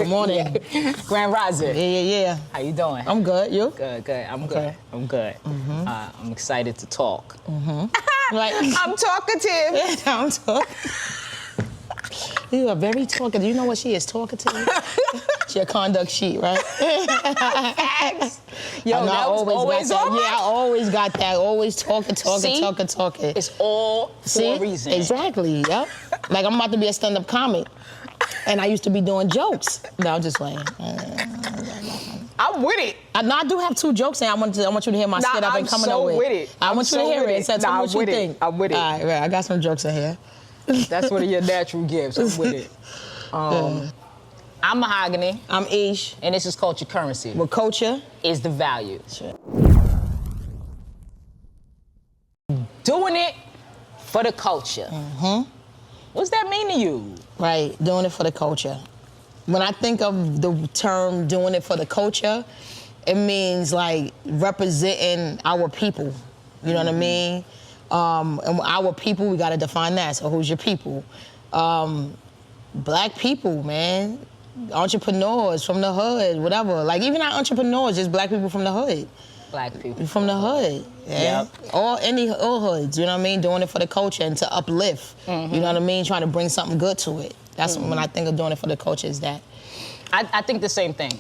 Morning. Grand Rising. Yeah. How you doing? I'm good. You? Good. I'm Okay. good. I'm good. I'm excited to talk. Like, I'm talkative. I'm talking. You are very talkative. You know what she is, talkative? She a conduct sheet, right? Facts. Yo, I know, that was always got on that. Yeah, I always got that. Always talking. See? Talking. It's all for a reason. Exactly, yep. Like I'm about to be a stand-up comic. And I used to be doing jokes. No, I'm just playing. I'm with it. I do have 2 jokes, and I want you to hear my skit I've been coming up with. with it. I want you to hear it. So tell me what you think. I'm with it. All right, I got some jokes in here. That's one of your natural gifts. I'm with it. I'm Mahogany. I'm Ish. And this is Culture Currency. With culture is the value. Sure. Doing it for the culture. What's that mean to you? Right, doing it for the culture. When I think of the term doing it for the culture, it means like representing our people. You know what I mean? And our people, we gotta define that. So who's your people? Black people, man. Entrepreneurs from the hood, whatever. Like even our entrepreneurs, just black people from the hood. Black people. From the hood. Yeah. Yep. All hoods, you know what I mean? Doing it for the culture and to uplift. You know what I mean? Trying to bring something good to it. That's when I think of doing it for the culture is that. I think the same thing.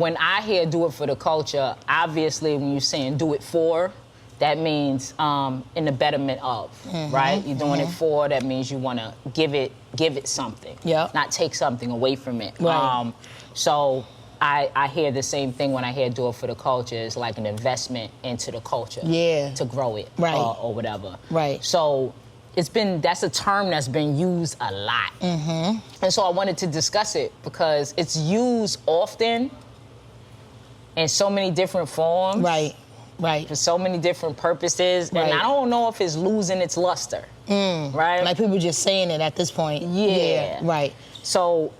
When I hear do it for the culture, obviously when you're saying do it for, that means in the betterment of, right? You're doing it for, that means you want to give it something. Yep. Not take something away from it. Right. So I hear the same thing when I hear do it for the culture. It's like an investment into the culture. Yeah. To grow it. Right. Or whatever. Right. So that's a term that's been used a lot. And so I wanted to discuss it because it's used often in so many different forms. Right. For so many different purposes. Right. And I don't know if it's losing its luster. Right? Like people just saying it at this point. Yeah. Right. So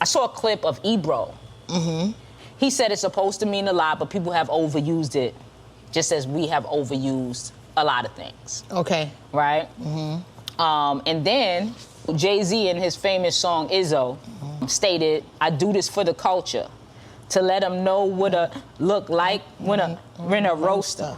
I saw a clip of Ebro. He said it's supposed to mean a lot, but people have overused it, just as we have overused a lot of things. Okay. Right? And then Jay-Z in his famous song Izzo stated, I do this for the culture, to let them know what a look like when a roaster.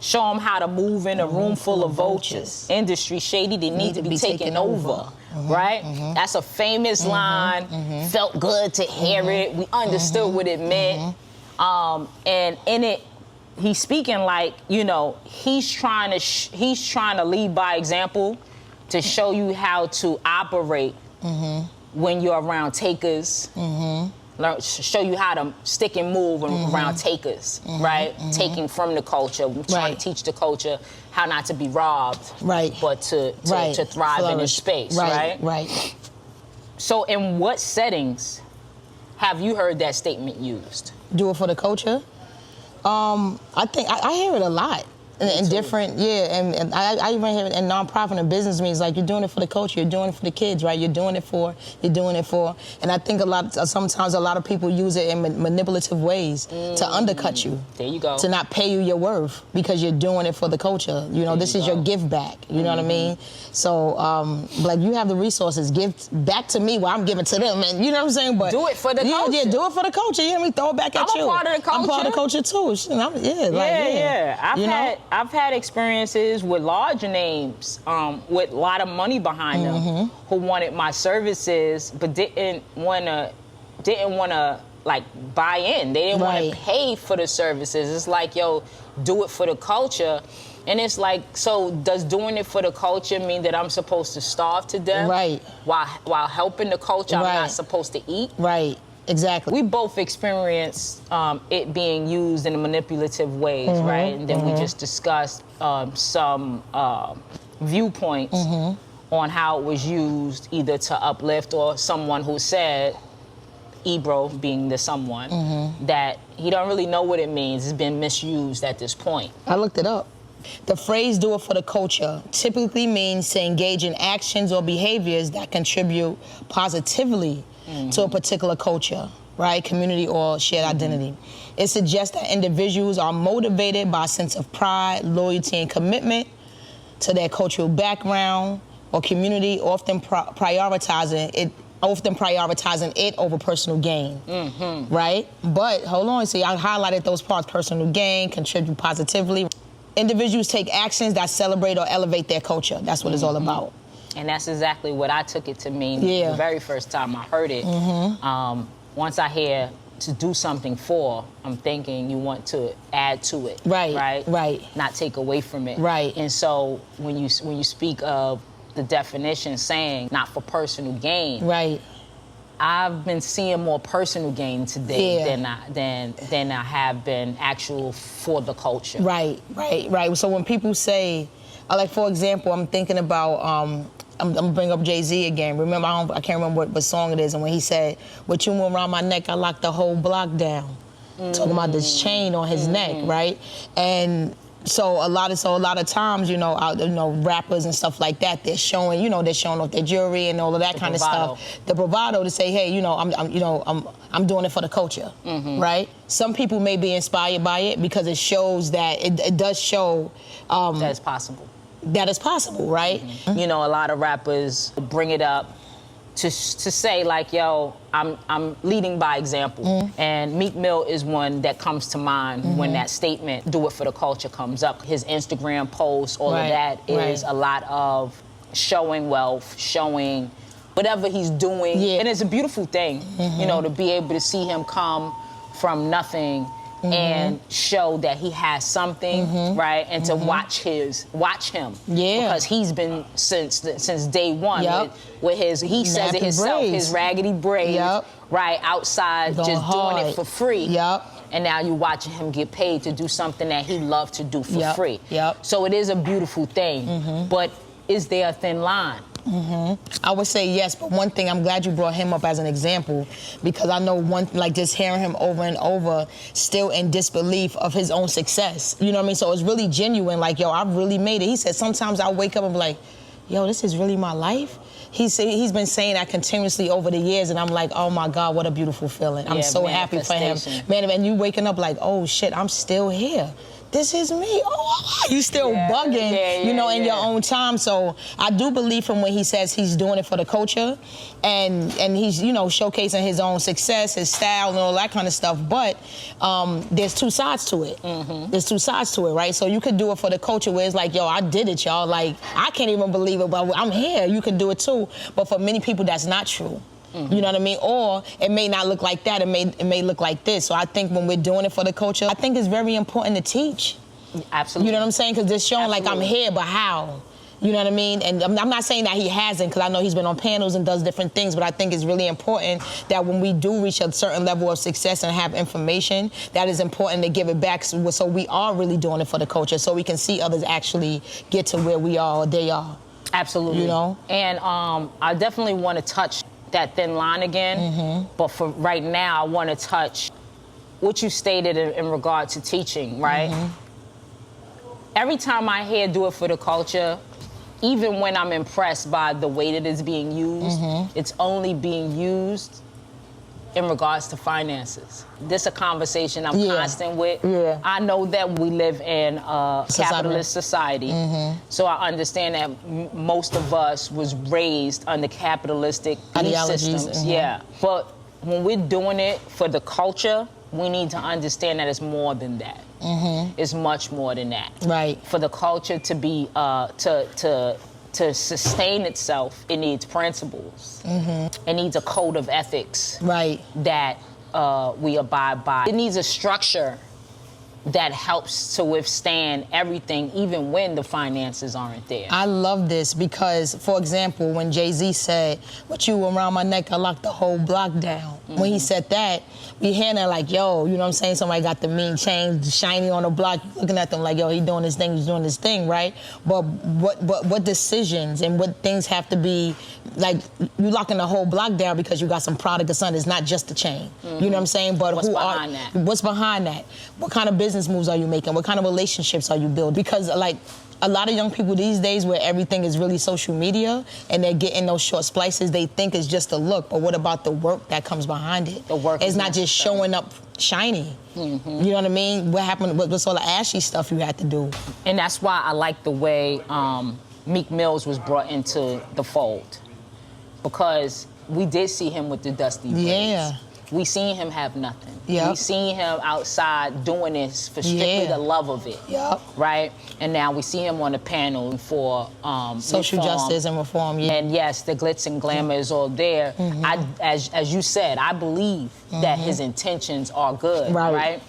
Show them how to move in a room full of vultures. Industry shady, they need to be taken over. Right? That's a famous line. Felt good to hear it. We understood what it meant. And in it, he's speaking like, you know, he's trying to lead by example to show you how to operate when you're around takers. Show you how to stick and move around takers, right? Taking from the culture, trying to teach the culture how not to be robbed, but to thrive in this space, right? Right. So in what settings have you heard that statement used? Do it for the culture? I think I hear it a lot. In different, and I even hear it in nonprofit and business means like you're doing it for the culture, you're doing it for the kids, right? You're doing it for, and I think sometimes a lot of people use it in manipulative ways to undercut you. There you go. To not pay you your worth because you're doing it for the culture. You know, this is your give back, you know what I mean? So, like you have the resources, give back to me while I'm giving to them, and you know what I'm saying? But do it for the culture. Yeah, do it for the culture, you know what I mean? Throw it back at you. I'm a part of the culture. I'm part of the culture too. I've had experiences with larger names, with a lot of money behind them, who wanted my services but didn't wanna like buy in. They didn't want to pay for the services. It's like, yo, do it for the culture. And it's like, so does doing it for the culture mean that I'm supposed to starve to death? Right. While helping the culture, I'm not supposed to eat? Right. Exactly. We both experienced it being used in manipulative ways, right? And then we just discussed some viewpoints on how it was used either to uplift or someone who said, Ebro being the someone, that he don't really know what it means. It's been misused at this point. I looked it up. The phrase do it for the culture typically means to engage in actions or behaviors that contribute positively to a particular culture, right? Community or shared identity. It suggests that individuals are motivated by a sense of pride, loyalty, and commitment to their cultural background or community, often prioritizing often prioritizing it over personal gain, right? But hold on, see, I highlighted those parts: personal gain, contribute positively. Individuals take actions that celebrate or elevate their culture. That's what it's all about. And that's exactly what I took it to mean Yeah. the very first time I heard it. Once I hear to do something for, I'm thinking you want to add to it. Right. Not take away from it. Right. And so when you speak of the definition saying not for personal gain, Right. I've been seeing more personal gain today Yeah. than I have been actual for the culture. Right. So when people say, like for example, I'm thinking about, I'm gonna bring up Jay-Z again. Remember, I can't remember what song it is, and when he said, "With you around my neck, I locked the whole block down." Talking about this chain on his neck, right? And so a lot of times, rappers and stuff like that, they're showing off their jewelry and all of that kind of stuff. The bravado to say, hey, I'm doing it for the culture, right? Some people may be inspired by it because it shows that it does show That's possible. that is possible, right? A lot of rappers bring it up to say like, yo, I'm leading by example. And Meek Mill is one that comes to mind when that statement, do it for the culture, comes up. His Instagram posts, all of that is a lot of showing wealth, showing whatever he's doing. Yeah. And it's a beautiful thing, to be able to see him come from nothing and show that he has something, right? And to watch him. Yeah. Because he's been since day one with his, he says it Nappy himself, braids. his raggedy braids, right, outside Going just hard. doing it for free. Yep. And now you're watching him get paid to do something that he loved to do for free. Yep. So it is a beautiful thing. But is there a thin line? I would say yes, but one thing, I'm glad you brought him up as an example, because I know like just hearing him over and over, still in disbelief of his own success. You know what I mean? So it's really genuine, like, yo, I've really made it. He said, sometimes I wake up and be like, yo, this is really my life? He's been saying that continuously over the years, and I'm like, oh my God, what a beautiful feeling. I'm so happy for him. Man, and you waking up like, oh shit, I'm still here. This is me. Oh, you still bugging, in your own time. So I do believe him when he says he's doing it for the culture, and he's, showcasing his own success, his style, and all that kind of stuff. But there's two sides to it. There's two sides to it, right? So you could do it for the culture where it's like, yo, I did it, y'all. Like, I can't even believe it, but I'm here. You can do it too. But for many people, that's not true. You know what I mean? Or it may not look like that. It may look like this. So I think when we're doing it for the culture, I think it's very important to teach. Absolutely. You know what I'm saying? Because they're showing like I'm here, but how? You know what I mean? And I'm not saying that he hasn't, because I know he's been on panels and does different things, but I think it's really important that when we do reach a certain level of success and have information, that is important to give it back so we are really doing it for the culture, so we can see others actually get to where we are or they are. Absolutely. And I definitely want to touch that thin line again, but for right now, I want to touch what you stated in regard to teaching, right? Every time I hear do it for the culture, even when I'm impressed by the way that it's being used, it's only being used in regards to finances. This is a conversation I'm constant with. I know that we live in a capitalist society, so I understand that most of us was raised under capitalistic systems. But when we're doing it for the culture, we need to understand that it's more than that. It's much more than that. Right. For the culture to be to sustain itself, it needs principles. It needs a code of ethics. Right. That we abide by. It needs a structure that helps to withstand everything, even when the finances aren't there. I love this because, for example, when Jay-Z said, "With you around my neck, I locked the whole block down." When he said that, we hearing that like, yo, you know what I'm saying? Somebody got the mean chain, shiny on the block, looking at them like, yo, he doing his thing, he's doing his thing, right? But what decisions and what things have to be, like, you locking the whole block down because you got some product or something. It's not just the chain. You know what I'm saying? But what's behind that? What's behind that? What kind of business moves are you making? What kind of relationships are you building? Because, like, a lot of young people these days where everything is really social media and they're getting those short splices, they think it's just a look, but what about the work that comes behind it? The work is not just showing up shiny. You know what I mean? What happened with all the ashy stuff you had to do? And that's why I like the way Meek Mills was brought into the fold. Because we did see him with the dusty braids. Yeah. We seen him have nothing. Yep. We seen him outside doing this for strictly the love of it. Yep. Right? And now we see him on the panel for social reform. justice and reform. Yeah. And yes, the glitz and glamour is all there. As you said, I believe that his intentions are good. Right.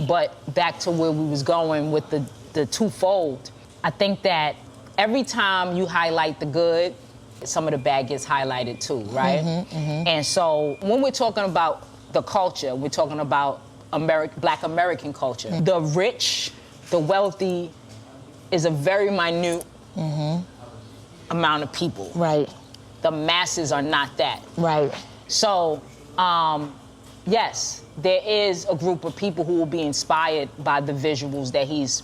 But back to where we was going with the twofold, I think that every time you highlight the good, some of the bad gets highlighted too, right? And so when we're talking about the culture, we're talking about Black American culture. The rich, the wealthy is a very minute amount of people. Right. The masses are not that. Right. So, yes, there is a group of people who will be inspired by the visuals that he's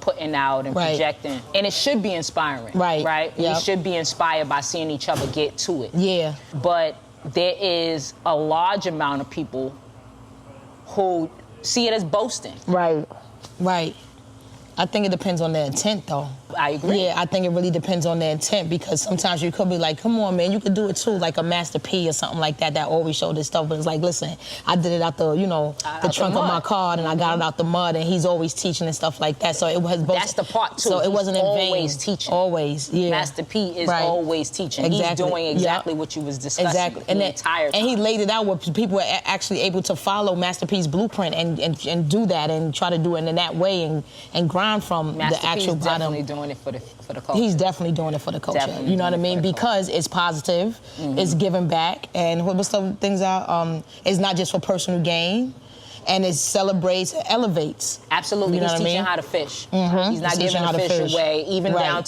putting out and projecting. And it should be inspiring. Right? Yep. We should be inspired by seeing each other get to it. Yeah. But there is a large amount of people who see it as boasting. Right. I think it depends on their intent, though. I agree. Yeah, I think it really depends on their intent, because sometimes you could be like, come on, man, you could do it too, like a Master P or something like that always showed this stuff. But it's like, listen, I did it out the, the trunk of my car, and I got it out the mud, and he's always teaching and stuff like that. So it was both. That's the part, too. So it wasn't in vain. Always teaching. Always, yeah. Master P is always teaching. Exactly. He's doing exactly what you was discussing the entire time. And he laid it out where people were actually able to follow Master P's blueprint and do that and try to do it in that way and grind from Master the actual P's bottom. definitely doing it for the culture. He's definitely doing it for the culture. Definitely You know what I mean? doing it for the Because it's positive, it's giving back, and what's the things are? It's not just for personal gain, and it celebrates, elevates. Absolutely, You know he's what I teaching mean? how to fish. He's not teaching giving how the to fish fish. away, even Right.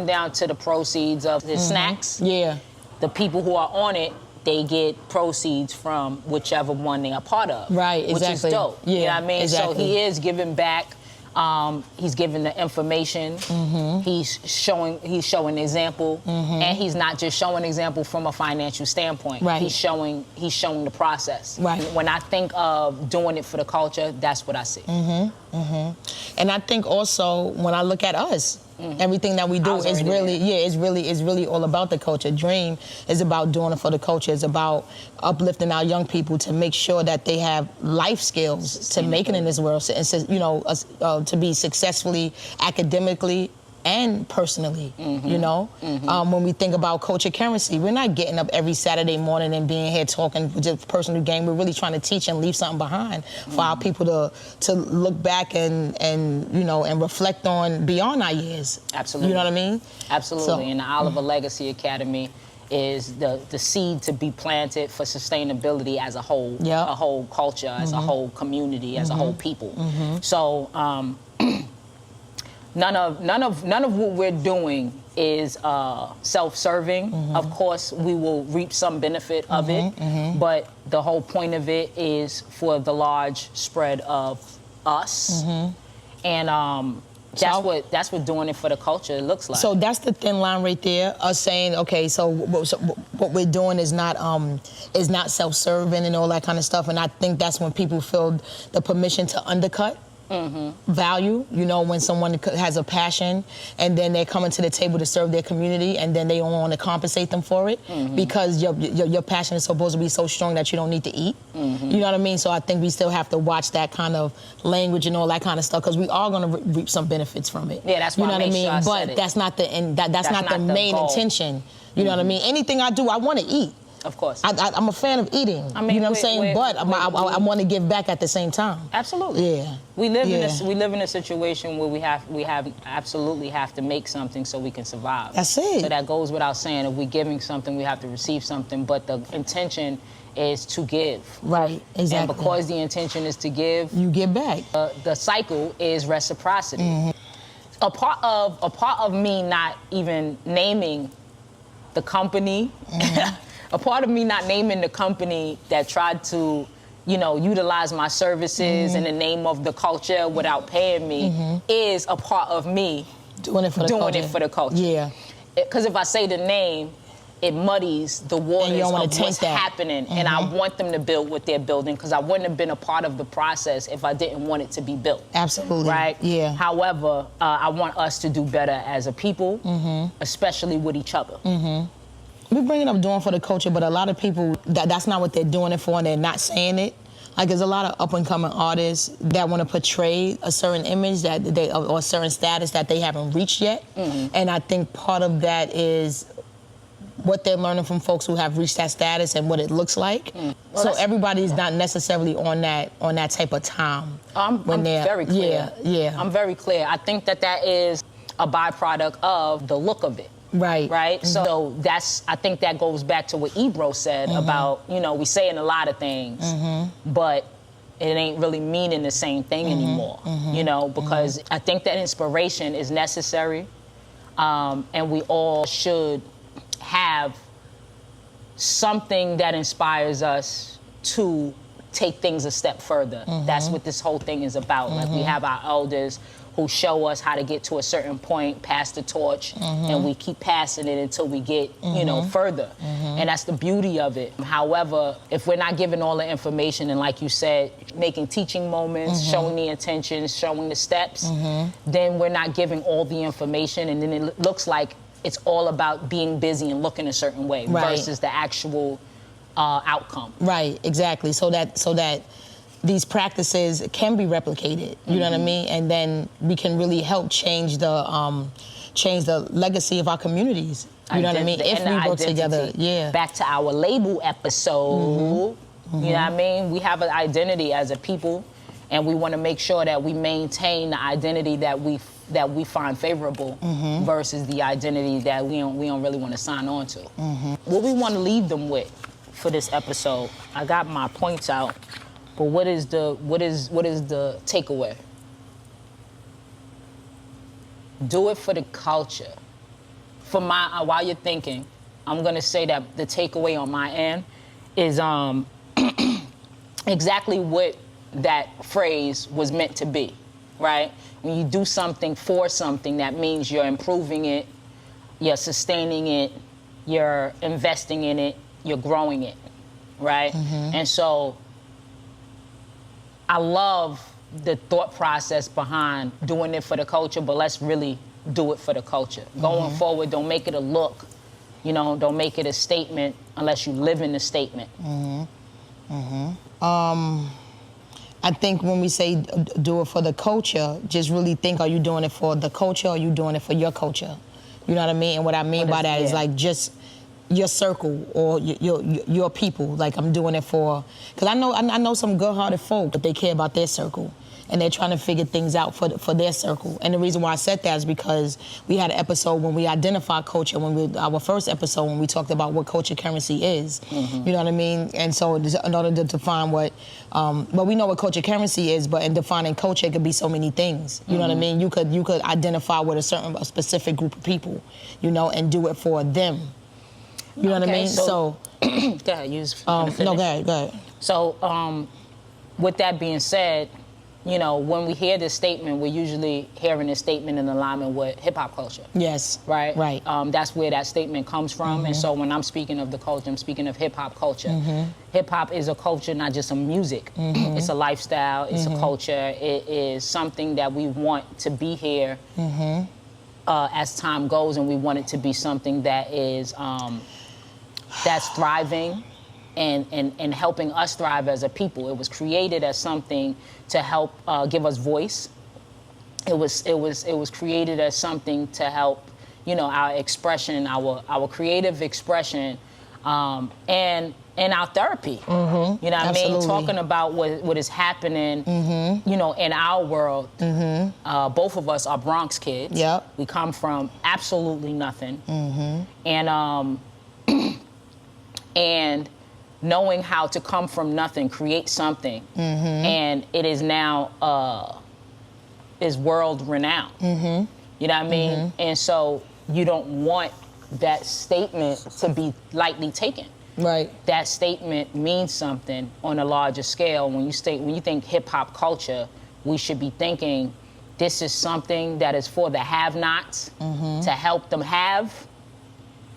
down to the proceeds of his snacks. Yeah. The people who are on it, they get proceeds from whichever one they are part of. Right, Which exactly. is dope. Yeah, You know what I mean? exactly. So he is giving back. He's giving the information. He's showing example, and he's not just showing example from a financial standpoint. Right. He's showing the process. Right. When I think of doing it for the culture, that's what I see. And I think also when I look at us, everything that we do was is already really, it's really all about the culture. Dream is about doing it for the culture. It's about uplifting our young people to make sure that they have life skills to make it in this world, and to be successfully academically and personally, when we think about culture currency, we're not getting up every Saturday morning and being here talking just personal gain. We're really trying to teach and leave something behind for our people to look back and reflect on beyond our years. Absolutely. You know what I mean? Absolutely. So, And the Oliver Legacy Academy is the seed to be planted for sustainability as a whole, a whole culture, as a whole community, as a whole people. So none of what we're doing is self-serving. Of course, we will reap some benefit of it, but the whole point of it is for the large spread of us, and that's what doing it for the culture looks like. So that's the thin line right there. Us saying, okay, so what we're doing is not self-serving and all that kind of stuff. And I think that's when people feel the permission to undercut value. When someone has a passion and then they're coming to the table to serve their community, and then they don't want to compensate them for it because your passion is supposed to be so strong that you don't need to eat. You know what I mean? So I think we still have to watch that kind of language and all that kind of stuff, because we are going to reap some benefits from it. Yeah, that's why you know what I mean. sure I but said that's not the end. That's not the main goal. intention. You know what I mean? Anything I do, I want to eat. Of course. I'm a fan of eating. I mean, you know what I'm saying? But I want to give back at the same time. Absolutely. Yeah. We live in a situation where we absolutely have to make something so we can survive. That's it. So that goes without saying. If we're giving something, we have to receive something. But the intention is to give. Right. Exactly. And because the intention is to give, you give back. The cycle is reciprocity. A part of me not even naming the company. A part of me not naming the company that tried to, utilize my services in the name of the culture without paying me is a part of me doing it for the culture. Yeah. Because if I say the name, it muddies the waters of what's happening. And I want them to build what they're building, because I wouldn't have been a part of the process if I didn't want it to be built. Absolutely. Right? Yeah. However, I want us to do better as a people, especially with each other. We bring it up doing for the culture, but a lot of people, that's not what they're doing it for, and they're not saying it. Like, there's a lot of up-and-coming artists that want to portray a certain image that they, or a certain status that they haven't reached yet. And I think part of that is what they're learning from folks who have reached that status and what it looks like. Well, so everybody's not necessarily on that type of time. I'm very clear. Yeah. I'm very clear. I think that is a byproduct of the look of it. Right. Right? So I think that goes back to what Ebro said about, we saying a lot of things, but it ain't really meaning the same thing anymore, because I think that inspiration is necessary, and we all should have something that inspires us to take things a step further. That's what this whole thing is about. Like, we have our elders who show us how to get to a certain point, pass the torch, and we keep passing it until we get, further. And that's the beauty of it. However, if we're not given all the information, and like you said, making teaching moments, showing the intentions, showing the steps, then we're not giving all the information, and then it looks like it's all about being busy and looking a certain way versus the actual outcome. Right, exactly. So that these practices can be replicated, you know what I mean? And then we can really help change the legacy of our communities. You know what I mean? If we work together, Back to our label episode, you know what I mean? We have an identity as a people, and we want to make sure that we maintain the identity that we find favorable versus the identity that we don't really want to sign on to. What we want to leave them with for this episode, I got my points out. But what is the takeaway? Do it for the culture. While you're thinking, I'm gonna say that the takeaway on my end is exactly what that phrase was meant to be, right? When you do something for something, that means you're improving it, you're sustaining it, you're investing in it, you're growing it, right? And so I love the thought process behind doing it for the culture, but let's really do it for the culture. Going forward, don't make it a look, don't make it a statement unless you live in the statement. I think when we say do it for the culture, just really think, are you doing it for the culture or are you doing it for your culture? You know what I mean? And what I mean by that is like just your circle or your people. Like, I'm doing it for, because I know some good-hearted folk, but they care about their circle, and they're trying to figure things out for their circle. And the reason why I said that is because we had an episode when we identified culture, our first episode when we talked about what culture currency is. You know what I mean? And so in order to define what, well, we know what culture currency is, but in defining culture, it could be so many things. You know what I mean? You could identify with a specific group of people, and do it for them. You know what I mean? So go ahead, go ahead. So, with that being said, when we hear this statement, we're usually hearing this statement in alignment with hip-hop culture. Yes. Right? Right. That's where that statement comes from. And so when I'm speaking of the culture, I'm speaking of hip-hop culture. Hip-hop is a culture, not just a music. It's a lifestyle, it's a culture. It is something that we want to be here as time goes, and we want it to be something that is that's thriving and helping us thrive as a people. It was created as something to help give us voice. It was created as something to help, our expression, our creative expression, and our therapy. You know what I mean? Talking about what is happening, in our world. Both of us are Bronx kids. Yep. We come from absolutely nothing. And knowing how to come from nothing, create something, and it is now is world renowned. You know what I mean? And so you don't want that statement to be lightly taken. Right. That statement means something on a larger scale. When you think hip hop culture, we should be thinking this is something that is for the have-nots to help them have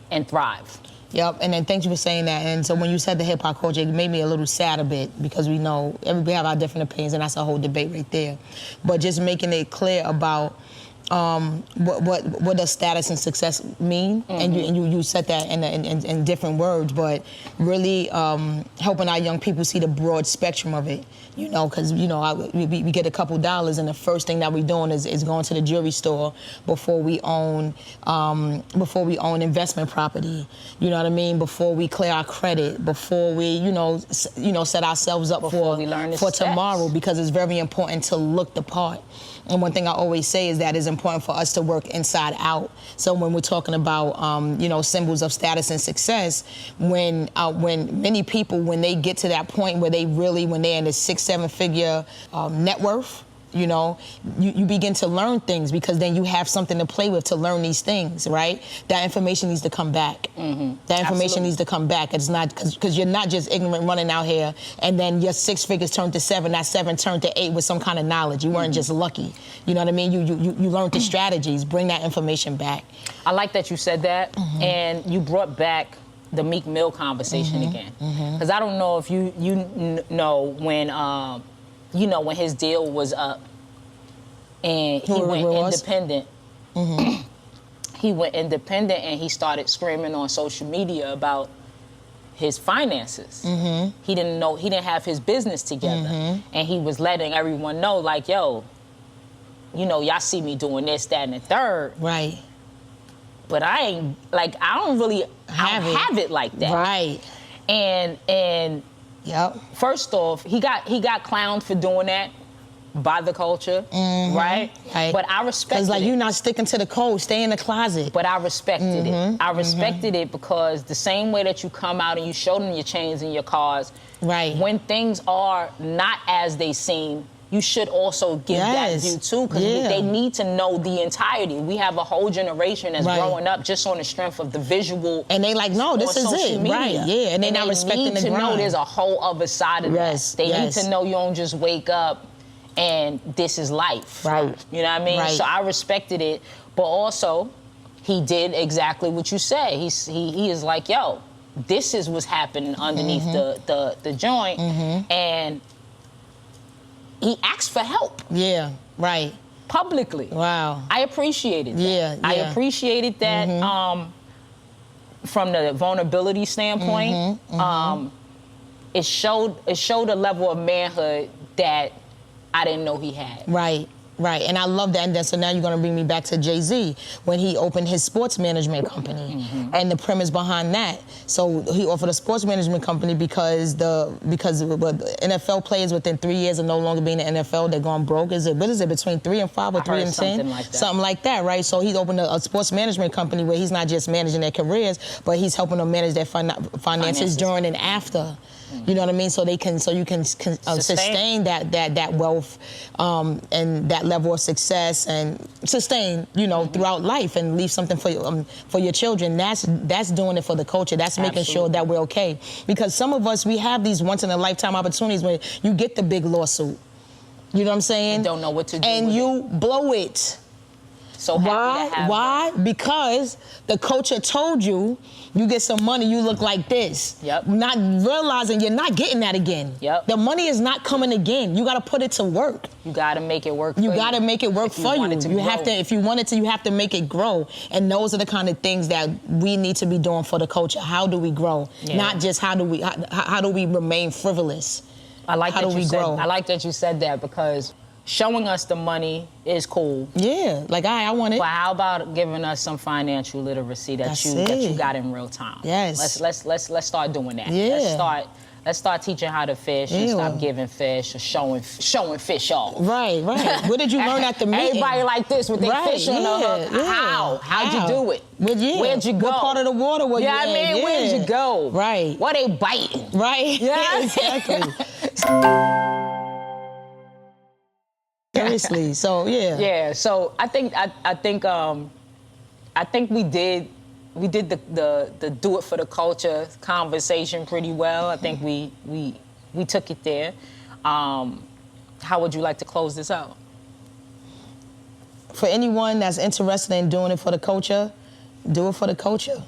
and thrive. Yep, and then thank you for saying that. And so when you said the hip-hop culture, it made me a little sad a bit because we know everybody have our different opinions, and that's a whole debate right there. But just making it clear about what does status and success mean, and you said that in different words, but really helping our young people see the broad spectrum of it, you know, because you know we get a couple dollars, and the first thing that we're doing is going to the jewelry store before we own investment property, you know what I mean, before we clear our credit, before we set ourselves up for tomorrow, because it's very important to look the part. And one thing I always say is that it's important for us to work inside out. So when we're talking about, symbols of status and success, when many people, when they get to that point where when they're in the 6-7 figure net worth, you know, you begin to learn things, because then you have something to play with to learn these things, right? That information needs to come back. That information needs to come back. It's not, because you're not just ignorant running out here and then your 6 figures turned to 7, that 7 turned to 8 with some kind of knowledge. You weren't just lucky. You know what I mean? You learned the strategies. Bring that information back. I like that you said that, and you brought back the Meek Mill conversation again. Because I don't know if you know when... when his deal was up and he went independent. He went independent and he started screaming on social media about his finances. He didn't have his business together. And he was letting everyone know, like, yo, y'all see me doing this, that, and the third. Right. But I don't really have it like that. Right. And yep. First off, he got clowned for doing that by the culture, right? But I respected it. Because you're not sticking to the code, stay in the closet. But I respected it. I respected it because the same way that you come out and you show them your chains and your cars, right? When things are not as they seem, you should also give that due too, because they need to know the entirety. We have a whole generation that's growing up just on the strength of the visual. And they no, this is it, media. Right? Yeah, and they're not respecting the grind. They need to know there's a whole other side of that. They need to know you don't just wake up and this is life. Right. You know what I mean? Right. So I respected it, but also he did exactly what you said. He is like, yo, this is what's happening underneath the joint, and he asked for help. Yeah, right. Publicly. Wow. I appreciated that. Yeah. I appreciated that from the vulnerability standpoint. It showed a level of manhood that I didn't know he had. Right. Right, and I love that. And then, so now you're going to bring me back to Jay-Z when he opened his sports management company, and the premise behind that. So he offered a sports management company because NFL players within 3 years of no longer being in the NFL, they're going broke. What is it, between 3 and 5 or 3 and 10? Something like that, right? So he's opened a sports management company where he's not just managing their careers, but he's helping them manage their finances during and after. You know what I mean? So you can sustain that wealth and that level of success, and sustain, throughout life, and leave something for your children. That's doing it for the culture. That's making sure that we're okay. Because some of us, we have these once in a lifetime opportunities where you get the big lawsuit. You know what I'm saying? You don't know what to do. And you blow it. So happy Why? Because the culture told you get some money, you look like this. Yep. Not realizing you're not getting that again. Yep. The money is not coming again. You got to put it to work. You got to make it work for you. You got to make it work for you. You have to, if you want it to, you have to make it grow. And those are the kind of things that we need to be doing for the culture. How do we grow? Yeah. Not just how do we remain frivolous? I like that you said that, because showing us the money is cool. Yeah, I want it. But how about giving us some financial literacy that you got in real time? Yes. Let's start doing that. Yeah. Let's start teaching how to fish and stop giving fish or showing fish off. Right. What did you learn at the meeting? Everybody like this with their fish on the hook. Yeah. How'd you do it? Where'd you go? What part of the water were you in? Yeah. Where'd you go? Right. What they biting? Right. Yeah. Exactly. Seriously. So yeah. So I think we did the do it for the culture conversation pretty well. I think we took it there. How would you like to close this out? For anyone that's interested in doing it for the culture, do it for the culture.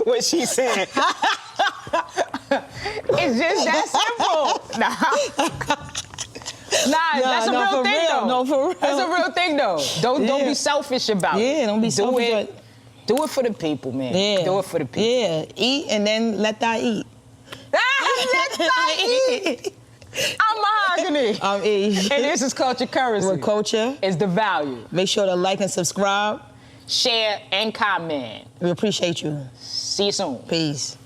What she said. It's just that simple. that's a real for thing, real. though. No, for real. That's a real thing, though. Don't be selfish about it. Yeah, don't be selfish. Do it for the people, man. Yeah. Do it for the people. Yeah, eat and then let that eat. Let that eat. I'm Mahogany. I'm E. And this is Culture Currency. With culture. It's the value. Make sure to like and subscribe. Share and comment. We appreciate you. See you soon. Peace.